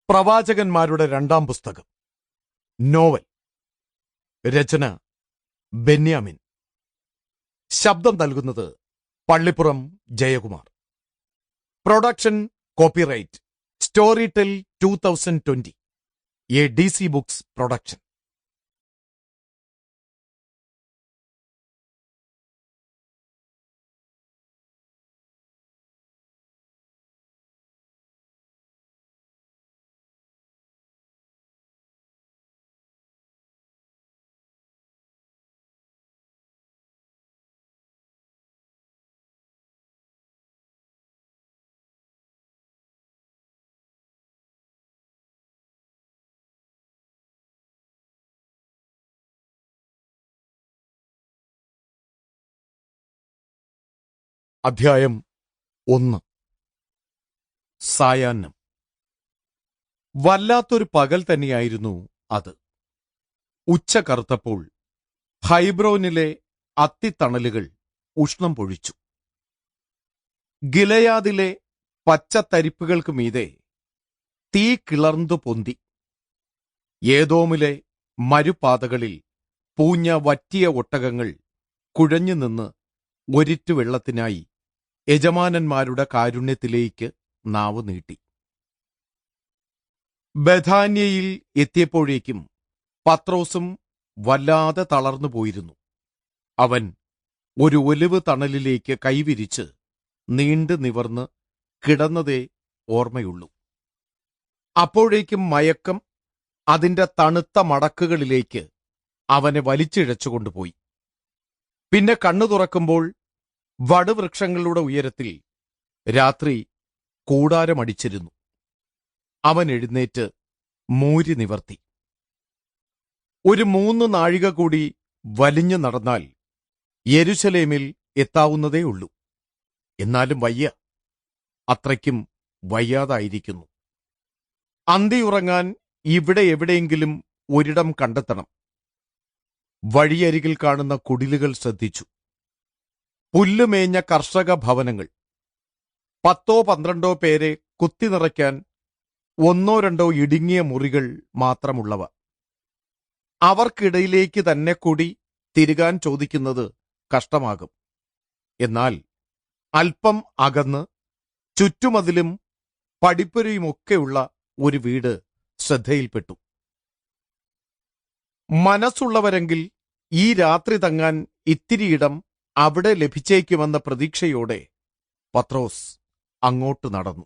പ്രവാചകന്മാരുടെ രണ്ടാം പുസ്തകം, നോവൽ. രചന ബെന്യാമിൻ. ശബ്ദം നൽകുന്നത് Pallippuram Jayakumar. Production copyright story tell 2020, A DC books production. അധ്യായം 1. സായാഹ്നം. വല്ലാത്തൊരു പകൽ തന്നെയായിരുന്നു അത്. ഉച്ച കറുത്തപ്പോൾ ഹൈബ്രോനിലെ അത്തിത്തണലുകൾ ഉഷ്ണം പൊഴിച്ചു. ഗിലയാദിലെ പച്ചത്തരിപ്പുകൾക്ക് മീതെ തീ കിളർന്നു പൊന്തി. ഏദോമിലെ മരുപാതകളിൽ പൂഞ്ഞ വറ്റിയ ഒട്ടകങ്ങൾ കുഴഞ്ഞുനിന്ന് ഒരിറ്റു വെള്ളത്തിനായി യജമാനന്മാരുടെ കാരുണ്യത്തിലേക്ക് നാവ് നീട്ടി. ബഥാന്യയിൽ എത്തിയപ്പോഴേക്കും പത്രോസും വല്ലാതെ തളർന്നു പോയിരുന്നു. അവൻ ഒരു ഒലിവ് തണലിലേക്ക് കൈവിരിച്ച് നീണ്ടു നിവർന്ന് കിടന്നതേ ഓർമ്മയുള്ളൂ. അപ്പോഴേക്കും മയക്കം അതിന്റെ തണുത്ത മടക്കുകളിലേക്ക് അവനെ വലിച്ചിഴച്ചുകൊണ്ടുപോയി. പിന്നെ കണ്ണു തുറക്കുമ്പോൾ വടുവൃക്ഷങ്ങളുടെ ഉയരത്തിൽ രാത്രി കൂടാരമടിച്ചിരുന്നു. അവൻ എഴുന്നേറ്റ് മൂരി നിവർത്തി. ഒരു 3 നാഴിക കൂടി വലിഞ്ഞു നടന്നാൽ യെരുശലേമിൽ എത്താവുന്നതേ ഉള്ളൂ. എന്നാലും വയ്യ, അത്രയ്ക്കും വയ്യാതായിരിക്കുന്നു. അന്തിയുറങ്ങാൻ ഇവിടെ എവിടെയെങ്കിലും ഒരിടം കണ്ടെത്തണം. വഴിയരികിൽ കാണുന്ന കുടിലുകൾ ശ്രദ്ധിച്ചു. പുല്ലുമേഞ്ഞ കർഷക ഭവനങ്ങൾ, 10-12 പേരെ കുത്തി നിറയ്ക്കാൻ 1-2 ഇടുങ്ങിയ മുറികൾ മാത്രമുള്ളവ. അവർക്കിടയിലേക്ക് തന്നെ കൂടി തിരികാൻ ചോദിക്കുന്നത് കഷ്ടമാകും. എന്നാൽ അല്പം അകന്ന് ചുറ്റുമതിലും പടിപ്പുരയുമൊക്കെയുള്ള ഒരു വീട് ശ്രദ്ധയിൽപ്പെട്ടു. മനസ്സുള്ളവരെങ്കിൽ ഈ രാത്രി തങ്ങാൻ ഇത്തിരിയിടം അവിടെ ലഭിച്ചേക്കുമെന്ന പ്രതീക്ഷയോടെ പത്രോസ് അങ്ങോട്ട് നടന്നു.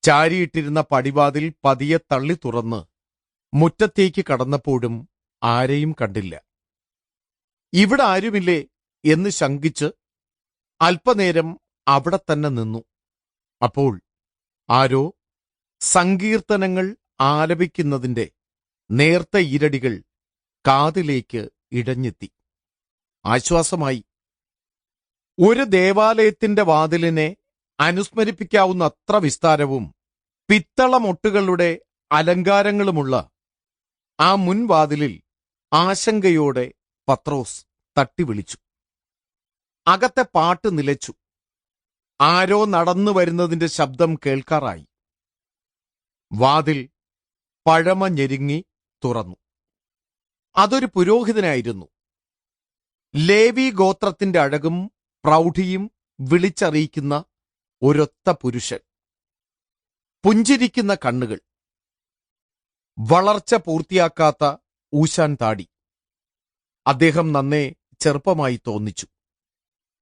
ചാരിയിട്ടിരുന്ന പടിവാതിൽ പതിയെ തള്ളി തുറന്ന് മുറ്റത്തേക്ക് കടന്നപ്പോഴും ആരെയും കണ്ടില്ല. ഇവിടെ ആരുമില്ലേ എന്ന് ശങ്കിച്ച് അല്പനേരം അവിടെ തന്നെ നിന്നു. അപ്പോൾ ആരോ സങ്കീർത്തനങ്ങൾ ആലപിക്കുന്നതിന്റെ നേർത്ത ഈരടികൾ കാതിലേക്ക് ഇടഞ്ഞെത്തി. ആശ്വാസമായി. ഒരു ദേവാലയത്തിന്റെ വാതിലിനെ അനുസ്മരിപ്പിക്കാവുന്ന അത്ര വിസ്താരവും പിത്തളമൊട്ടുകളുടെ അലങ്കാരങ്ങളുമുള്ള ആ മുൻവാതിലിൽ ആശങ്കയോടെ പത്രോസ് തട്ടിവിളിച്ചു. അകത്തെ പാട്ട് നിലച്ചു. ആരോ നടന്നു വരുന്നതിന്റെ ശബ്ദം കേൾക്കാറായി. വാതിൽ പഴമ ഞെരുങ്ങി തുറന്നു. അതൊരു പുരോഹിതനായിരുന്നു. ലേവി ഗോത്രത്തിന്റെ അഴകും പ്രൗഢിയും വിളിച്ചറിയിക്കുന്ന ഒരൊത്ത പുരുഷൻ. പുഞ്ചിരിക്കുന്ന കണ്ണുകൾ, വളർച്ച പൂർത്തിയാക്കാത്ത ഊശാൻ താടി. അദ്ദേഹം നന്നേ ചെറുപ്പമായി തോന്നിച്ചു.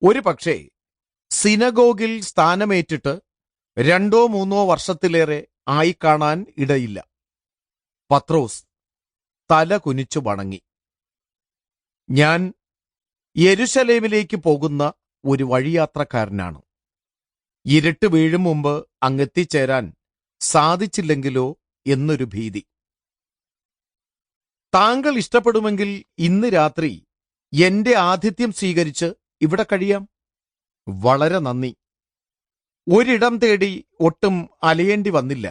ഒരു പക്ഷേ സിനഗോഗിൽ സ്ഥാനമേറ്റിട്ട് 2-3 വർഷത്തിലേറെ ആയി കാണാൻ ഇടയില്ല. പത്രോസ് തല കുനിച്ചു വണങ്ങി. ഞാൻ യെരുശലേമിലേക്ക് പോകുന്ന ഒരു വഴിയാത്രക്കാരനാണ്. ഇരുട്ട് വീഴും മുമ്പ് അങ്ങെത്തിച്ചേരാൻ സാധിച്ചില്ലെങ്കിലോ എന്നൊരു ഭീതി. താങ്കൾ ഇഷ്ടപ്പെടുമെങ്കിൽ ഇന്ന് രാത്രി എന്റെ ആതിഥ്യം സ്വീകരിച്ച് ഇവിടെ കഴിയാം. വളരെ നന്ദി. ഒരിടം തേടി ഒട്ടും അലയേണ്ടി വന്നില്ല.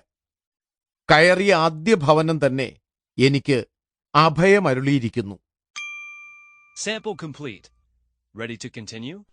കയറിയ ആദ്യ ഭവനം തന്നെ എനിക്ക് അഭയമരുളിയിരിക്കുന്നു. Sample complete. Ready to continue?